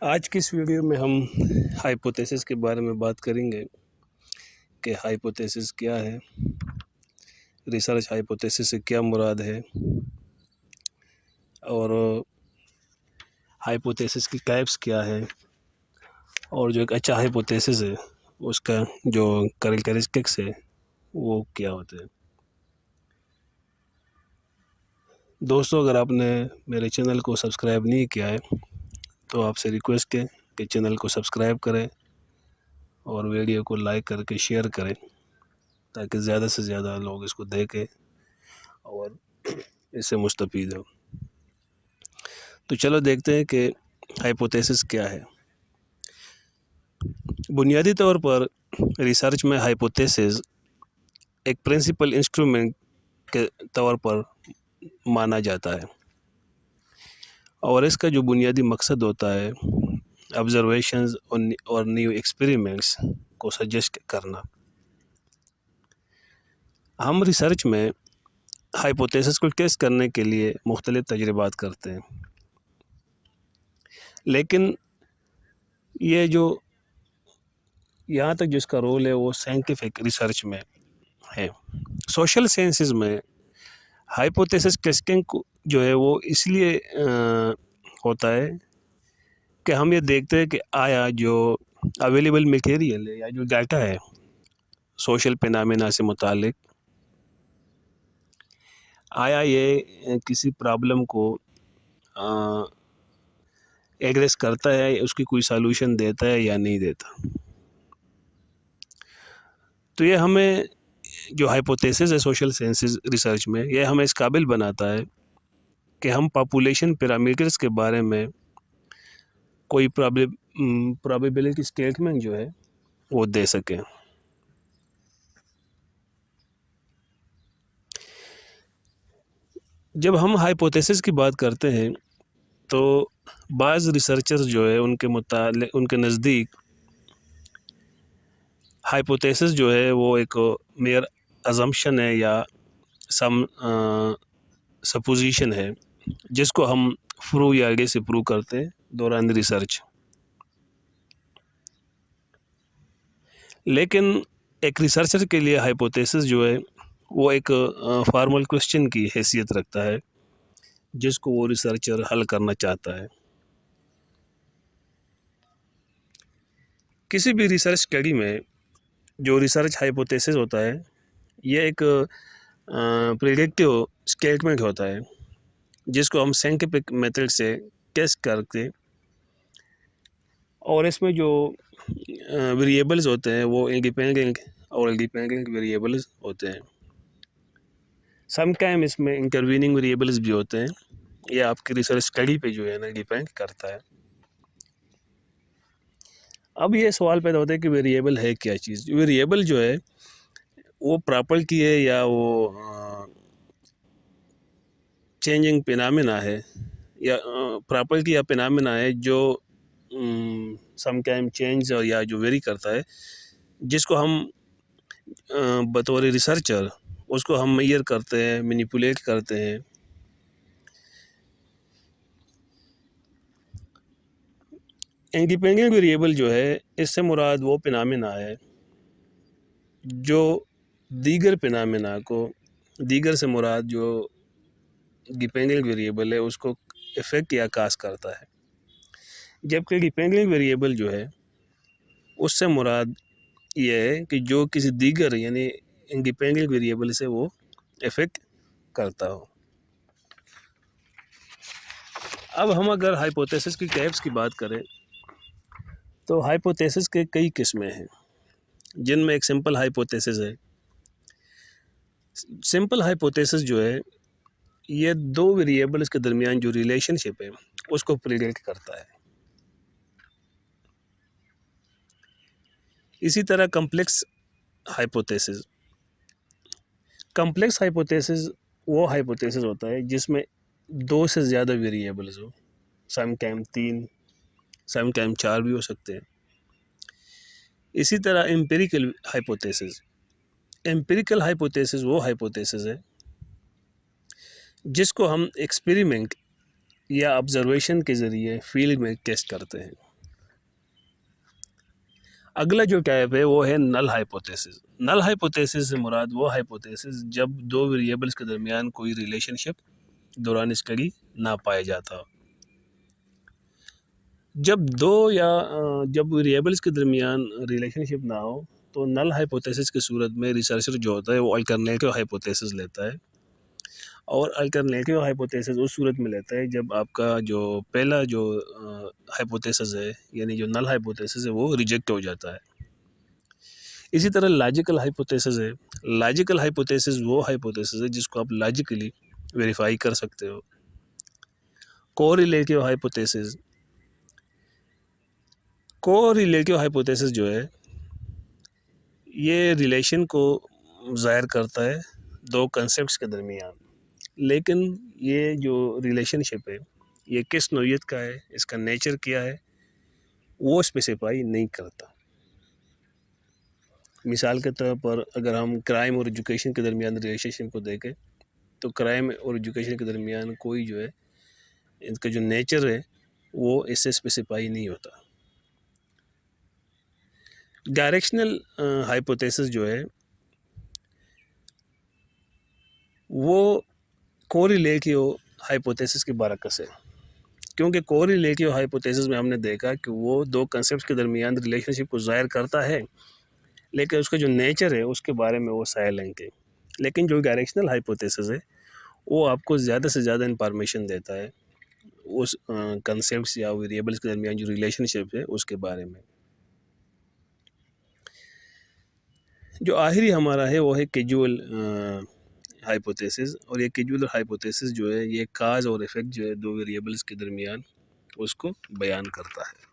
آج کی اس ویڈیو میں ہم ہائپوتھیسس کے بارے میں بات کریں گے کہ ہائپوتھیسس کیا ہے، ریسرچ ہائپوتھیسس سے کیا مراد ہے، اور ہائپوتھیسس کی ٹائپس کیا ہے، اور جو ایک اچھا ہائپوتھیسس ہے اس کا جو کریکٹرسٹکس ہے وہ کیا ہوتے ہیں۔ دوستو، اگر آپ نے میرے چینل کو سبسکرائب نہیں کیا ہے تو آپ سے ریکویسٹ ہے کہ چینل کو سبسکرائب کریں اور ویڈیو کو لائک کر کے شیئر کریں تاکہ زیادہ سے زیادہ لوگ اس کو دیکھیں اور اس سے مستفید ہوں۔ تو چلو دیکھتے ہیں کہ ہائپوتھیسس کیا ہے۔ بنیادی طور پر ریسرچ میں ہائپوتھیسس ایک پرنسپل انسٹرومنٹ کے طور پر مانا جاتا ہے، اور اس کا جو بنیادی مقصد ہوتا ہے آبزرویشنز اور نیو ایکسپیریمنٹس کو سجیسٹ کرنا۔ ہم ریسرچ میں ہائپوتھیسس کو ٹیسٹ کرنے کے لیے مختلف تجربات کرتے ہیں، لیکن یہ جو یہاں تک جس کا رول ہے وہ سائنٹیفک ریسرچ میں ہے۔ سوشل سائنسز میں ہائپوتھیسس ٹیسٹنگ جو ہے وہ اس لیے ہوتا ہے کہ ہم یہ دیکھتے ہیں کہ آیا جو اویلیبل میٹیریل ہے یا جو ڈیٹا ہے سوشل فینامنا سے متعلق، آیا یہ کسی پرابلم کو ایڈریس کرتا ہے، اس کی کوئی سالوشن دیتا ہے یا نہیں دیتا۔ تو یہ ہمیں جو ہائپوتھیسس ہے سوشل سائنسز ریسرچ میں، یہ ہمیں اس قابل بناتا ہے کہ ہم پاپولیشن پیرامیٹرز کے بارے میں کوئی پرابیبلٹی اسٹیٹمنٹ جو ہے وہ دے سکیں۔ جب ہم ہائپوتھیسس کی بات کرتے ہیں تو بعض ریسرچرز جو ہے ان کے نزدیک ہائپوتھیسس جو ہے وہ ایک میئر ازمپشن ہے یا سپوزیشن ہے جس کو ہم پروو یا آئیڈیا سے پروو کرتے ہیں دوران ریسرچ۔ لیکن ایک ریسرچر کے لیے ہائپوتھیسس جو ہے وہ ایک فارمل کوسچن کی حیثیت رکھتا ہے جس کو وہ ریسرچر حل کرنا چاہتا ہے۔ کسی بھی ریسرچ اسٹڈی میں جو ریسرچ ہائپوتھیسس ہوتا ہے یہ ایک پریڈکٹیو اسٹیٹمنٹ ہوتا ہے جس کو ہم سائنٹیفک میتھڈ سے ٹیسٹ کر کے، اور اس میں جو ویریبلز ہوتے ہیں وہ انڈیپینڈنٹ اور ڈیپینڈنٹ ویریبلز ہوتے ہیں۔ سم ٹائم اس میں انٹرویننگ ویریبلز بھی ہوتے ہیں، یہ آپ کی ریسرچ اسٹڈی پہ جو ہے نا ڈیپینڈ کرتا ہے۔ اب یہ سوال پیدا ہوتا ہے کہ ویریبل ہے کیا چیز؟ ویریبل جو ہے وہ پراپرٹی ہے یا وہ چینجنگ فینامنا ہے، یا پراپرٹی یا فینامنا ہے جو سم ٹائم چینج یا جو ویری کرتا ہے، جس کو ہم بطور ریسرچر اس کو ہم میئر کرتے ہیں، مینیپولیٹ کرتے ہیں۔ انڈیپینڈنٹ ویریبل جو ہے اس سے مراد وہ فینامنا ہے جو دیگر فینامنا کو، دیگر سے مراد جو ڈیپینڈنٹ ویریبل ہے اس کو افیکٹ یا کاز کرتا ہے، جبکہ ڈیپینڈنٹ ویریبل جو ہے اس سے مراد یہ ہے کہ جو کسی دیگر یعنی انڈیپینڈنٹ ویریبل سے وہ افیکٹ کرتا ہو۔ اب ہم اگر ہائپوتھیسس کی ٹائپس کی بات کریں تو ہائپوتھیسس کے کئی قسمیں ہیں جن میں ایک سمپل ہائپوتھیسس ہے۔ سمپل ہائپوتھیسس جو ہے یہ دو ویریبلز کے درمیان جو ریلیشن شپ ہے اس کو پریڈکٹ کرتا ہے۔ اسی طرح کمپلیکس ہائپوتھیسس وہ ہائپوتھیسس ہوتا ہے جس میں دو سے زیادہ ویریبلز ہو، سم ٹائم 3، سم ٹائم 4 بھی ہو سکتے ہیں۔ اسی طرح امپیریکل ہائپوتھیسس وہ ہائپوتھیسس ہے جس کو ہم ایکسپیریمنٹ یا آبزرویشن کے ذریعے فیلڈ میں ٹیسٹ کرتے ہیں۔ اگلا جو ٹائپ ہے وہ ہے نل ہائپوتھیسس۔ نل ہائپوتھیسس سے مراد وہ ہائپوتھیسس جب دو ویریبلس کے درمیان کوئی ریلیشن شپ دوران اسٹڈی نہ پایا جاتا ہو۔ جب ویریبلس کے درمیان ریلیشن شپ نہ ہو تو نل ہائپوتھیسس کی صورت میں ریسرچر جو ہوتا ہے وہ الٹرنیٹیو ہائپوتھیسس لیتا ہے، اور الٹرنیٹیو ہائپوتھیسس اس صورت میں لیتا ہے جب آپ کا جو پہلا جو ہائپوتھیسس ہے یعنی جو نل ہائپوتھیسس ہے وہ ریجیکٹ ہو جاتا ہے۔ اسی طرح لاجیکل ہائپوتھیسس ہے۔ لاجیکل ہائپوتھیسس وہ ہائپوتھیسس ہے جس کو آپ لاجیکلی ویریفائی کر سکتے ہو۔ کوریلیٹیو ہائپوتھیسس، کوریلیٹیو ہائپوتھیسس جو ہے یہ ریلیشن کو ظاہر کرتا ہے دو کنسیپٹس کے درمیان، لیکن یہ جو ریلیشن شپ ہے یہ کس نوعیت کا ہے، اس کا نیچر کیا ہے، وہ اسپیسیفائی نہیں کرتا۔ مثال کے طور پر اگر ہم کرائم اور ایجوکیشن کے درمیان ریلیشن شپ کو دیکھیں تو کرائم اور ایجوکیشن کے درمیان کوئی جو ہے ان کا جو نیچر ہے وہ اس سے اسپیسیفائی نہیں ہوتا۔ ڈائریکشنل ہائپوتھیسس جو ہے وہ کوریلیٹیو ہائپوتھیسس کے برعکس ہے، کیونکہ کوریلیٹیو ہائپوتھیسس میں ہم نے دیکھا کہ وہ دو کنسیپٹس کے درمیان ریلیشن شپ کو ظاہر کرتا ہے، لیکن اس کا جو نیچر ہے اس کے بارے میں وہ سائلنٹ ہے۔ لیکن جو ڈائریکشنل ہائپوتھیسس ہے وہ آپ کو زیادہ سے زیادہ انفارمیشن دیتا ہے اس کنسیپٹس یا ویریبلس کے درمیان جو ریلیشن شپ ہے اس کے بارے میں۔ جو آخری ہمارا ہے وہ ہے کیجول ہائپوتھیسس، اور یہ کیجول ہائپوتھیسس جو ہے یہ کاز اور ایفیکٹ جو ہے دو ویریبلس کے درمیان اس کو بیان کرتا ہے۔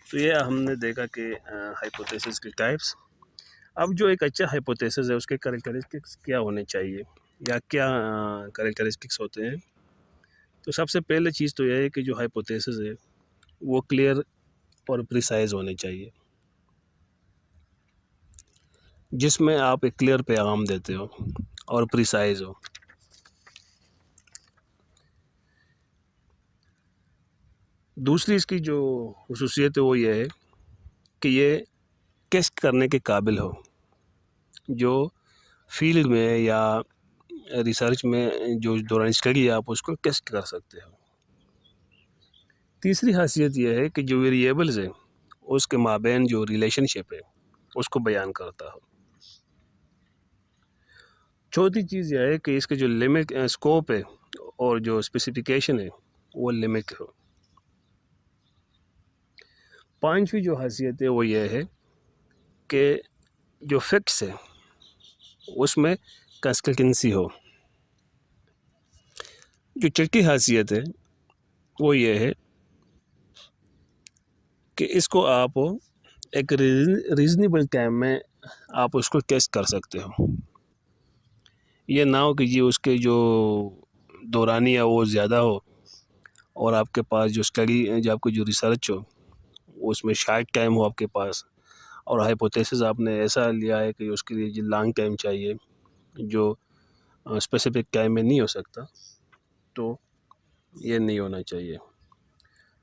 تو یہ ہم نے دیکھا کہ ہائپوتھیسس کے ٹائپس۔ اب جو ایک اچھا ہائپوتھیسس ہے اس کے کریکٹرسٹکس کیا ہونے چاہیے یا کیا کریکٹرسٹکس ہوتے ہیں، تو سب سے پہلے چیز تو یہ ہے کہ جو ہائپوتھیسس ہے وہ کلیئر اور پریسائز ہونے چاہیے، جس میں آپ ایک کلیئر پیغام دیتے ہو اور پریسائز ہو۔ دوسری اس کی جو خصوصیت ہے وہ یہ ہے کہ یہ ٹیسٹ کرنے کے قابل ہو، جو فیلڈ میں یا ریسرچ میں جو دوران اسٹڈی ہے آپ اس کو ٹیسٹ کر سکتے ہو۔ تیسری خاصیت یہ ہے کہ جو ویریبلز ہے اس کے مابین جو ریلیشن شپ ہے اس کو بیان کرتا ہو۔ چوتھی چیز یہ ہے کہ اس کے جو لمٹ اسکوپ ہے اور جو اسپیسیفیکیشن ہے وہ لمٹ ہو۔ پانچویں جو حیثیت ہے وہ یہ ہے کہ جو فیکٹس ہے اس میں کنسسٹنسی ہو۔ جو چھٹی حیثیت ہے وہ یہ ہے کہ اس کو آپ ایک ریزنیبل ٹائم میں آپ اس کو ٹیسٹ کر سکتے ہو۔ یہ نہ ہو کہ اس کے جو دورانی ہے وہ زیادہ ہو اور آپ کے پاس جو اسٹڈی جو آپ کو جو ریسرچ ہو اس میں شارٹ ٹائم ہو آپ کے پاس، اور ہائپوتھیسس آپ نے ایسا لیا ہے کہ اس کے لیے لانگ ٹائم چاہیے جو اسپیسیفک ٹائم میں نہیں ہو سکتا، تو یہ نہیں ہونا چاہیے۔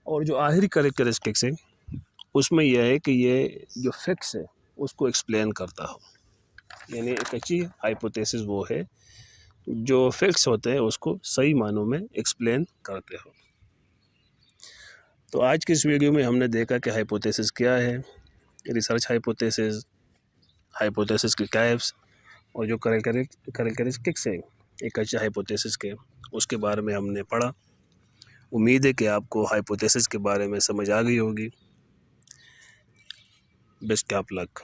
اور جو آخری کریکٹرسٹکس ہے اس میں یہ ہے کہ یہ جو فیکٹس ہے اس کو ایکسپلین کرتا ہو، یعنی ایک اچھی ہائپوتھیسس وہ ہے جو فیکٹس ہوتے ہیں اس کو صحیح معنوں میں ایکسپلین کرتے ہو۔ تو آج کے اس ویڈیو میں ہم نے دیکھا کہ ہائپوتھیسس کیا ہے، ریسرچ ہائپوتھیسس، ہائپوتھیسس کے ٹائپس، اور جو کریکٹرسٹکس ہیں ایک اچھا ہائپوتھیسس کے، اس کے بارے میں ہم نے پڑھا۔ امید ہے کہ آپ کو ہائپوتھیسس کے بارے میں سمجھ آ گئی ہوگی۔ Best of look.